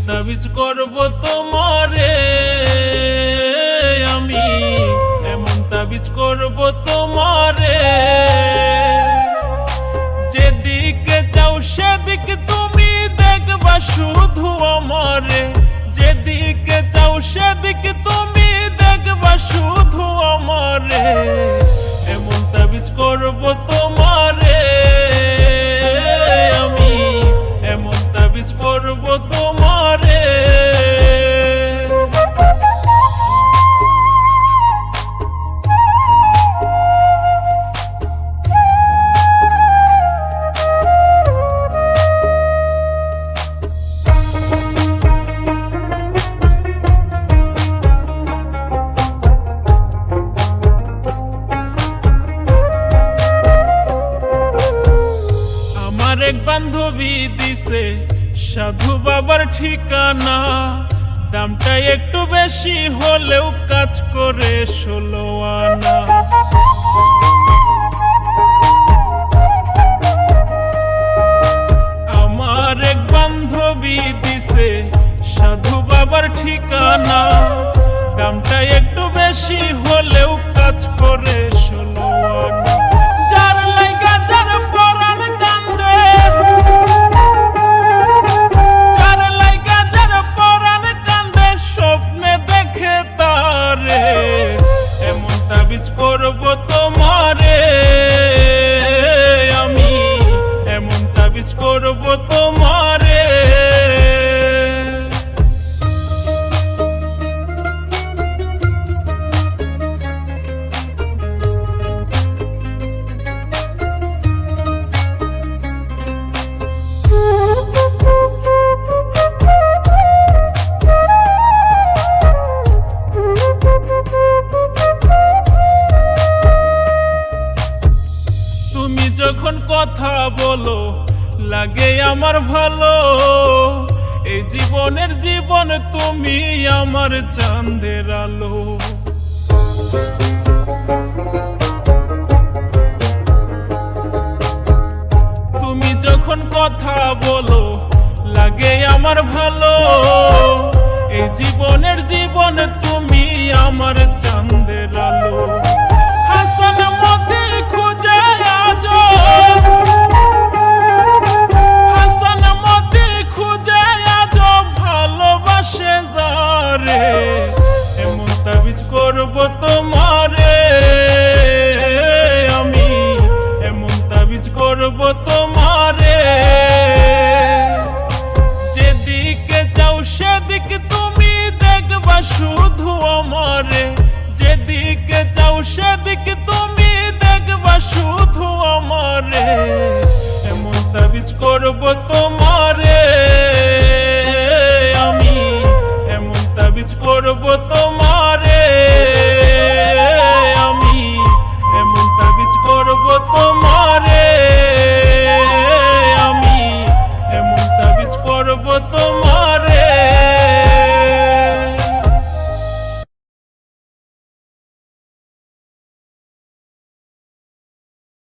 তাবিজ করব তোমারে আমি, এমন তাবিজ করব তোমারে, যেদিকে যাও সেদিকে তুমি দেখবা শুধু আমারে, যেদিকে যাও সেদিকে তুমি দেখবা শুধু আমারে, এমন তাবিজ করব তোমারে আমি, এমন তাবিজ করব তোমারে। এক বান্ধবী দিছে সাধু বাবার ঠিকানা, দামটা একটু বেশি হলেও কাজ করে 16 আনা। আমার এক বান্ধবী দিছে সাধু বাবার ঠিকানা, দামটা একটু বেশি হলেও কাজ করে 16 আনা। যার লাইগা যার পরাণ কান্দে, যার লাইগা যার পরাণ কান্দে, স্বপ্নে দেখে তারে, এমন তাবিজ করব তোমারে আমি, এমন তাবিজ করব তোমারে। তুমি যখন কথা বলো লাগে আমার ভালো, এই জীবনের জীবন তুমি আমার চাঁদের আলো। তুমি যখন কথা বলো লাগে আমার ভালো, এই জীবনের জীবন তুমি আমার চাঁদের আলো। হাসান মতি খুঁজে আজ, হাসান মতি খুঁজে আজ ভালোবাসে যারে, এমন তাবিজ করব তোমারে আমি, এমন তাবিজ করব তোমারে। যেদিকে যাও সেদিকে তুমি দেখবা শুধু আমারে, যেদিকে যাও সেদিকে তুমি দেখবা শুধু আমারে, এমন তাবিজ করব তোমারে।